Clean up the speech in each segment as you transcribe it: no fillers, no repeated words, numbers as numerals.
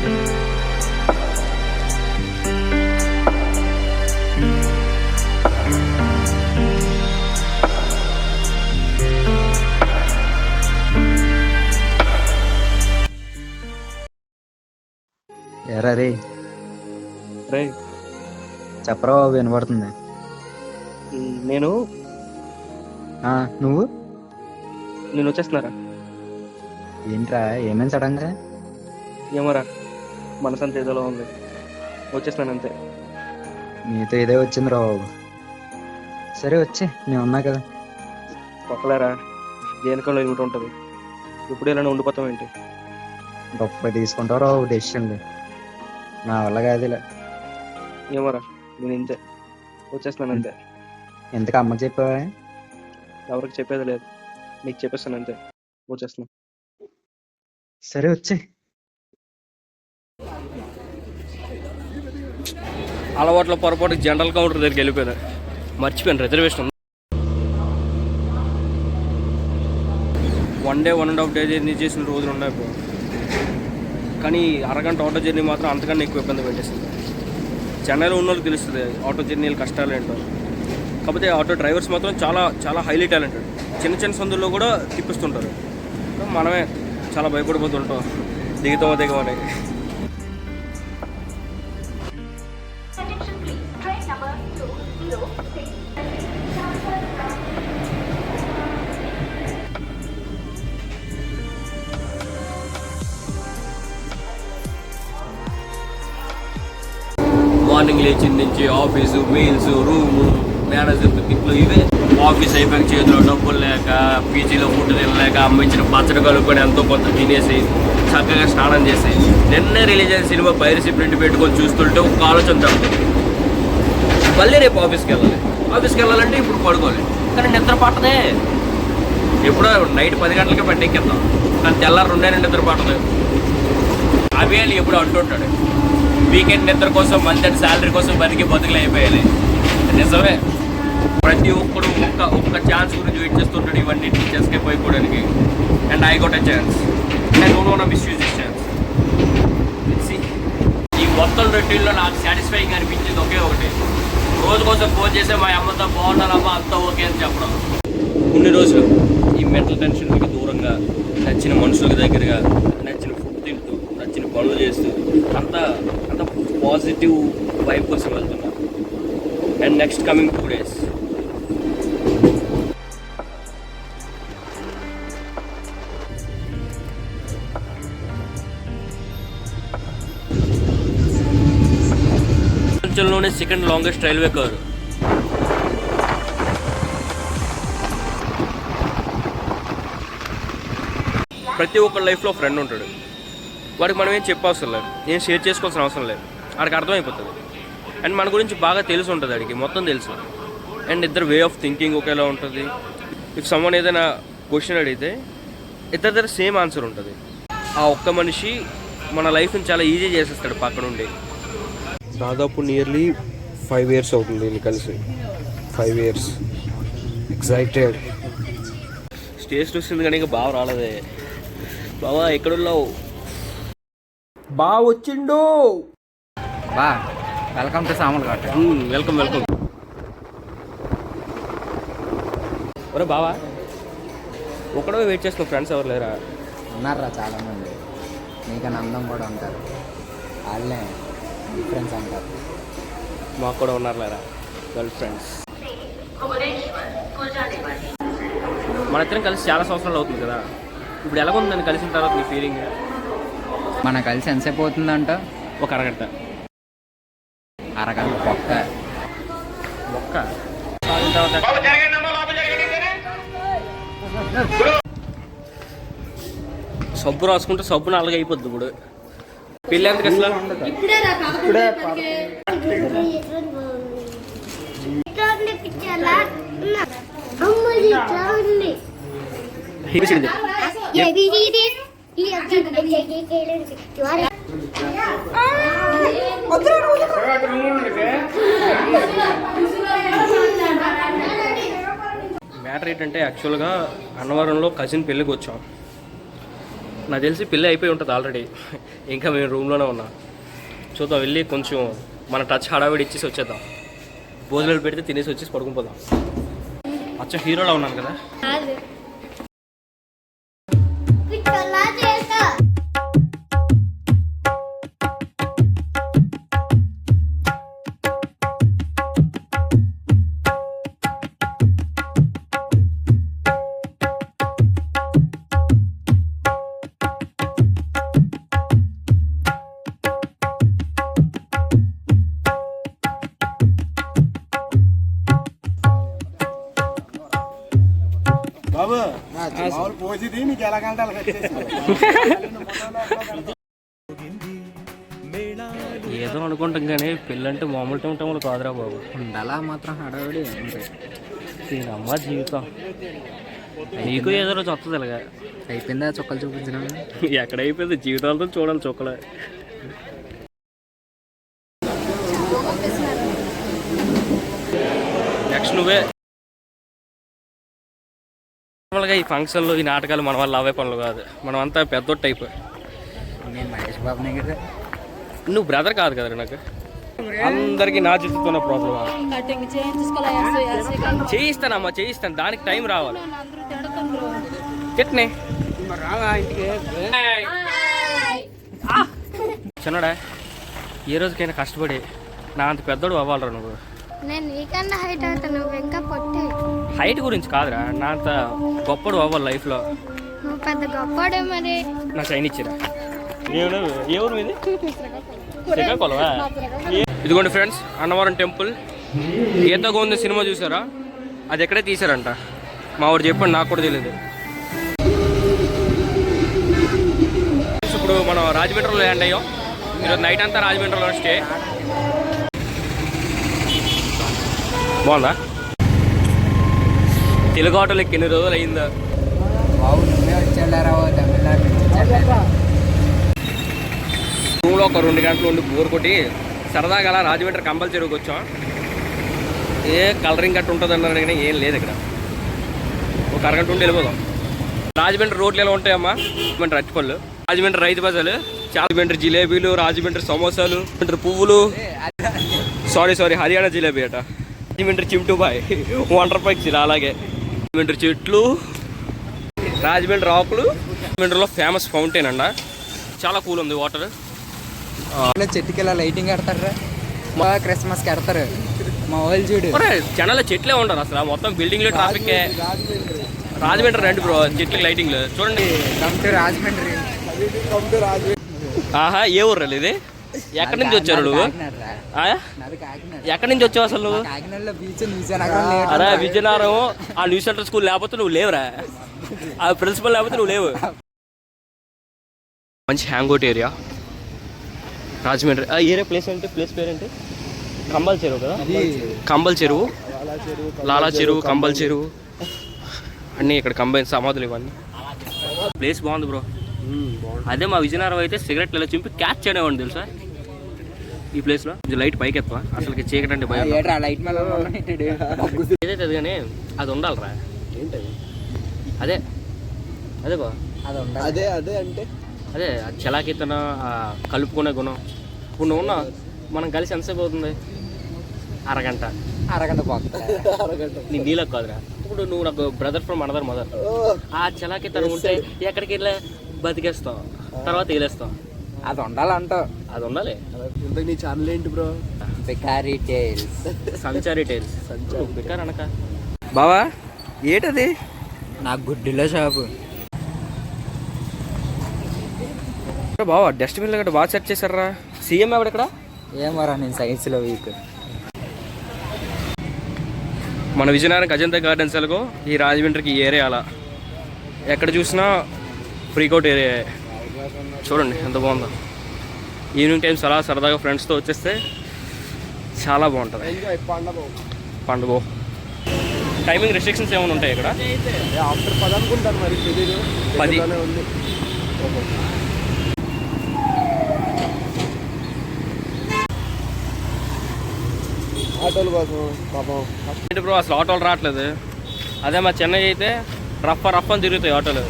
ఎరా రే రే చెప్పరా బాబు, వినపడుతుంది. నేను నువ్వు వచ్చేస్తున్నారా? ఏంట్రా, ఏమైంది సడన్ గా? ఏమోరా, మనసంత ఏదోలో ఉంది. వచ్చేస్తున్నాను అంతే. నీతో ఇదే వచ్చింది రా బాబు. సరే వచ్చే, నేను ఉన్నా కదా. ఒక్కలేరా, దేనికంలో లిమిట్ ఉంటుంది. ఇప్పుడు ఇలానే ఉండిపోతాం ఏంటి? గొప్ప తీసుకుంటావు రా బాబు డెసిషన్లు. నా వల్ల కాదు ఇలా. ఏమోరా, నేను ఇంతే. వచ్చేస్తున్నాను అంతే. ఎందుకు అమ్మకి చెప్పావా? ఎవరికి చెప్పేది లేదు, నీకు చెప్పేస్తాను అంతే. వచ్చేస్తున్నా. సరే వచ్చే. అలవాట్ల పొరపాటు జనరల్ కౌంటర్ దగ్గరికి వెళ్ళిపోయాను, మర్చిపోయాను రిజర్వేషన్. 1 డే 1.5 డే జర్నీ చేసిన రోజులు ఉన్నాయి ఇప్పుడు. కానీ అరగంట ఆటో జర్నీ మాత్రం అంతకన్నా ఎక్కువ ఇబ్బంది పెట్టేసింది. చెన్నైలో ఉన్న వాళ్ళకి తెలుస్తుంది ఆటో జర్నీలు కష్టాలు ఏంటో. కాకపోతే ఆటో డ్రైవర్స్ మాత్రం చాలా చాలా హైలీ టాలెంటెడ్. చిన్న చిన్న సందుల్లో కూడా తిప్పిస్తుంటారు. మనమే చాలా భయపడిపోతుంటాం, దిగుతామని. మార్నింగ్ లేచిన నుంచి ఆఫీసు, మెయిల్స్, రూము, మేనేజర్ పిక్లు, ఇవే. ఆఫీస్ అయిపోయాక చేతిలో డబ్బులు లేక, పీజీలో ఫుడ్ తినలేక, అమ్మ ఇచ్చిన పచ్చడి కలుపుకొని ఎంతో కొంత తినేసి చక్కగా స్నానం చేసి నిన్నే రిలీజ్ అయిన సినిమా పైరసీ ప్రింట్ పెట్టుకొని చూస్తుంటే ఒక ఆలోచన తగ్గుతుంది. మళ్ళీ రేపు ఆఫీస్కి వెళ్ళాలంటే ఇప్పుడు పడుకోవాలి. కానీ నిద్ర పట్టదే. ఎప్పుడో నైట్ 10 గంటలకే పట్టెక్కిద్దాం, కానీ తెల్లారు 2 నిద్ర పట్టదు. అవేళ ఎప్పుడు అంటుంటాడు, వీకెండ్ నిద్ర కోసం, మంత్ అండ్ శాలరీ కోసం బతుకులు అయిపోయాలి. నిజమే, ప్రతి ఒక్కడు ఒక్క ఛాన్స్ గురించి వెయిట్ చేస్తుంటాడు ఇవన్నీ ఎస్కేప్ అయిపోవడానికి. And I got a chance, I don't want to misuse this chance. ఈ మొత్తం రొటీన్లో నాకు సాటిస్ఫైయింగ్ అనిపించింది ఒకే ఒకటి, రోజు కోసం ఫోన్ చేసే మా అమ్మతో బాగున్నారమ్మా అంతా ఓకే అని చెప్పడం. కొన్ని రోజులు ఈ మెంటల్ టెన్షన్కి దూరంగా, నచ్చిన మనుషులకు దగ్గరగా, నచ్చిన ఫుడ్ తింటూ, నచ్చిన పనులు చేస్తూ అంతా పాజిటివ్ వైబ్ కోసం వెళ్తున్నా. అండ్ నెక్స్ట్ కమింగ్ 2 days ప్రపంచంలోనే సెకండ్ లాంగెస్ట్ రైల్వే కారు. ప్రతి ఒక్క లైఫ్లో ఫ్రెండ్ ఉంటాడు. వాడికి మనం ఏం చెప్పవసరం లేదు, ఏం షేర్ చేసుకోవాల్సిన అవసరం లేదు. వాడికి అర్థమైపోతుంది. అండ్ మన గురించి బాగా తెలిసి ఉంటుంది, వాడికి మొత్తం తెలుసు. అండ్ ఇద్దరు వే ఆఫ్ థింకింగ్ ఒకేలా ఉంటుంది. ఇఫ్ సమ్మన్ ఏదైనా క్వశ్చన్ అడిగితే ఇద్దరి దగ్గర సేమ్ ఆన్సర్ ఉంటుంది. ఆ ఒక్క మనిషి మన లైఫ్ని చాలా ఈజీ చేసేస్తాడు పక్క నుండి. దాదాపు నియర్లీ 5 years అవుతుంది దీన్ని కలిసి. 5 years. ఎక్సైటెడ్. స్టేజ్ వస్తుంది కానీ ఇంకా బాగా రాలేదే. బావా ఎక్కడున్నావు? బా వచ్చిండు. బా వెల్కమ్ టు సామర్లకోట. వెల్కమ్. ఒరే బావా, ఒకడో వెయిట్ చేస్తున్న ఫ్రెండ్స్ ఎవరు లేరా? ఉన్నారా చాలామంది, నీకన్నా అందం కూడా ఉంటారు. వాళ్ళే ఫ్రెండ్స్ అంటారు. మాకు కూడా ఉన్నారు లేరా గర్ల్ ఫ్రెండ్స్. మన ఇద్దరం కలిసి చాలా సంవత్సరాలు అవుతుంది కదా. ఇప్పుడు ఎలాగొంది నన్ను కలిసిన తర్వాత నీ ఫీలింగ్? మన కలిసి ఎంతసేపు అవుతుందంట? ఒక అరగంట. మొక్క సబ్బు రాసుకుంటే సబ్బు నల్లగా అయిపోద్ది. ఇప్పుడు పెళ్ళి ఎంతకు అసలు? మ్యాటర్ ఏంటంటే యాక్చువల్గా అన్నవరంలో కజిన్ పెళ్ళికి వచ్చాం. నాకు తెలిసి పెళ్ళి అయిపోయి ఉంటుంది ఆల్రెడీ, ఇంకా మేము రూమ్లోనే ఉన్నాం. చూద్దాం, వెళ్ళి కొంచెం మన టచ్ హడావిడి ఇచ్చేసి వచ్చేద్దాం. భోజనాలు పెడితే తినేసి వచ్చేసి పడుకుని పోదాం. అచ్చా హీరోలా ఉన్నాను కదా. ఏదో అనుకుంటాం కానీ పెళ్ళంటే మామూలు టైంలో కాదురా బాబు. అలా మాత్రం హడావిడి దీనమ్మ జీవితం. నీకు ఏదో రోజు వస్తుంది ఇలాగా. అయిపోయిందా చుక్కలు చూపించిన? ఎక్కడ అయిపోయింది, జీవితాలతో చూడాలి చుక్కలే. నెక్స్ట్ నువ్వే. నార్మల్గా ఈ ఫంక్షన్లు ఈ నాటకాలు మన వల్ల అవే పనులు కాదు, మనం అంతా పెద్ద టైప్. నేను మహేష్ బాబునే కదా. నువ్వు బ్రదర్ కాదు కదా నాకు. అందరికి నా జుట్టుతున్న ప్రాబ్లం. చేయిస్తానమ్మా చేయిస్తాను, దానికి టైం రావాలి. చెట్నే చిన్నడా, ఏ రోజుకైనా కష్టపడి నా అంత పెద్దోడు అవ్వాలరా నువ్వు. నేను నీకన్నా హైట్ అవుతాను, నువ్వు ఇంకా పొట్టి. హైట్ గురించి కాదురా, నా అంత గొప్పడు అవ్వాలి లైఫ్లో. నువ్వు పెద్ద గొప్పడే మరి. నా చైన్ ఇచ్చిరా. ఏ ఊరు మీది? శ్రీకాకుళమా? ఇదిగోండి ఫ్రెండ్స్, అన్నవరం టెంపుల్. గీత గోవింద సినిమా చూసారా? అది ఎక్కడే తీసారంట, మా వాడు చెప్పండి, నాకు కూడా తెలియదు. ఇప్పుడు మనం రాజమండ్రిలో ల్యాండ్ అయ్యాం. ఈరోజు నైట్ అంతా రాజమండ్రిలో స్టే. బాగుందా? తెలుగు ఆటోలు ఎన్ని రోజులు అయిందా? రూమ్లో ఒక 2 గంటలు ఉండి బోర్ కొట్టి సరదాగా అలా రాజమండ్రి కంబల్ చెరువుకి వచ్చాం. ఏ కలరింగ్ గట్టు ఉంటుంది అన్నారు కానీ ఏం లేదు ఇక్కడ. ఒక అరగంట ఉండి వెళ్ళిపోదాం. రాజమండ్రి రోడ్లు ఎలా ఉంటాయమ్మా? రాజమండ్రి అరటిపళ్ళు, రాజమండ్రి రైతు బజార్లు, రాజమండ్రి జిలేబీలు, రాజమండ్రి సమోసాలు, రాజమండ్రి పువ్వులు, సారీ హర్యానా జిలేబీ అట, రాజమండ్రి చిమ్టు బాయ్, ₹1 ఇలా. అలాగే రాజమండ్రి చెట్లు, రాజమండ్రి ఆకులు, రాజమండ్రిలో ఫేమస్ ఫౌంటైన్ అండ, చాలా కూల్ ఉంది వాటర్. చెట్టుకి ఇలా లైటింగ్ కడతారా, మా క్రిస్మస్కి కడతారు మా వాళ్ళు చూడు. జనాల చెట్లే ఉండరు అసలు, మొత్తం బిల్డింగ్లు ట్రాఫిక్. రాజమండ్రి రండి బ్రో, చెట్లకి లైటింగ్లు చూడండి. రాజమండ్రి. ఆహా, ఏ ఊర్రా ఇది? ఎక్కడి నుంచి వచ్చారు నువ్వు? ఎక్కడి నుంచి వచ్చావు అసలు నువ్వు? అరే విజయనగరం, ఆ న్యూ సెంటర్ స్కూల్ లేకపోతే నువ్వు లేవురా, ఆ ప్రిన్సిపల్ లేకపోతే నువ్వు లేవు. మంచి hang out area Rajahmundry. Area place అంటే ప్లేస్ పేరేంటి? కంబల్ చెరువు కదా. కంబల్ చెరువు, లాలా చెరువు, కంబల్ చెరువు అన్నీ ఇక్కడ కంబైన్ సమాధులు ఇవన్నీ. ప్లేస్ బాగుంది బ్రో. అదే మా విజయనగరం అయితే సిగరెట్లు ఇలా చింపి క్యాచ్ చేయడం తెలుసా ఈ ప్లేస్లో. లైట్ పైకి ఎత్తా, అసలుకి చీకటి అంటే భయం. ఏదైతే అది కానీ అది ఉండాలిరా. ఏంటది? అదే అదే బా, అదే అదే అంటే అదే చలాకీతన కలుపుకునే గుణం. ఇప్పుడు నువ్వు ఉన్నా, మనం కలిసి ఎంతసేపు అవుతుంది? అరగంట నీ నీళ్ళకి కాదురా. ఇప్పుడు నువ్వు నాకు బ్రదర్ ఫ్రమ్ అనదర్ మదర్. ఆ చలాకీతనం ఉంటే ఎక్కడికి వెళ్ళా బతికేస్తావు, తర్వాత వదిలేస్తావు. అది ఉండాలంటావు. అది ఉండాలి. నీ ఛానల్ ఏంటి బ్రో? బికారీ టేల్స్. సంచారీ టేల్స్. బికార్ అనక బావా. ఏంటది? నా గుడ్డిలో షాపు బావా. డస్ట్బిన్లో గట్రా బాగా సెట్ చేశారా. సీఎం ఎవడు ఇక్కడ? ఏమరా, నేను సైన్స్లో వీక్. మన విజయనగరం అజంతా గార్డెన్స్ ఎలాగో ఈ రాజమండ్రికి ఏరియా అలా ఎక్కడ చూసినా ఫ్రీకౌట్ ఏరియా. చూడండి ఎంత బాగుందో. ఈవినింగ్ టైమ్స్ అలా సరదాగా ఫ్రెండ్స్తో వచ్చేస్తే చాలా బాగుంటుంది పండుగ. టైమింగ్ రెస్ట్రిక్షన్స్ ఏమైనా ఉంటాయి ఇక్కడ? ఆఫ్టర్ 10 అనుకుంటాను, మరి 10 ఉంది. ఆటోలు కోసం పాపం ఏంటి బ్రో అసలు ఆటోలు రావట్లేదు. అదే మా చెన్నై అయితే రఫ్ అని తిరుగుతాయి ఆటోలు.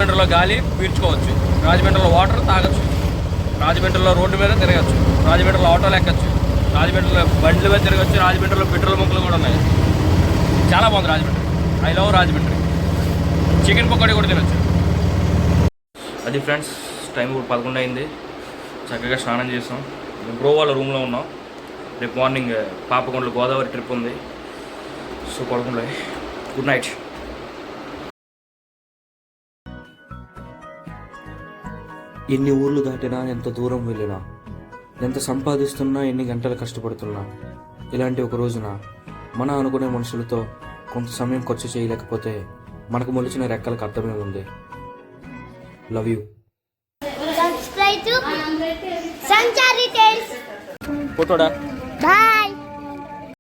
రాజమండ్రిలో గాలి పీల్చుకోవచ్చు, రాజమండ్రిలో వాటర్ తాగొచ్చు, రాజమండ్రిలో రోడ్డు మీద తిరగచ్చు, రాజమండ్రిలో ఆటోలు ఎక్కచ్చు, రాజమండ్రిలో బండ్ల మీద తిరగచ్చు, రాజమండ్రిలో పెట్రోల్ బంకులు కూడా ఉన్నాయి. చాలా బాగుంది Rajahmundry. I love Rajahmundry. Chicken pakodi కూడా తినొచ్చు. అది ఫ్రెండ్స్, టైం ఇప్పుడు 11 అయింది. చక్కగా స్నానం చేసాం. బ్రో వాళ్ళ రూమ్లో ఉన్నాం. రేపు మార్నింగ్ పాపకొండలు గోదావరి ట్రిప్ ఉంది. సో పడుకుండే. Good night. ఎన్ని ఊర్లు దాటినా, ఎంత దూరం వెళ్ళినా, ఎంత సంపాదిస్తున్నా, ఎన్ని గంటలు కష్టపడుతున్నా, ఇలాంటి ఒక రోజున మన అనుకునే మనుషులతో కొంత సమయం ఖర్చు చేయలేకపోతే మనకు మొలిచిన రెక్కలకు అర్థమే ఉంది. Love you. Subscribe to Sanchari tales. ఫోటోడా. బాయ్.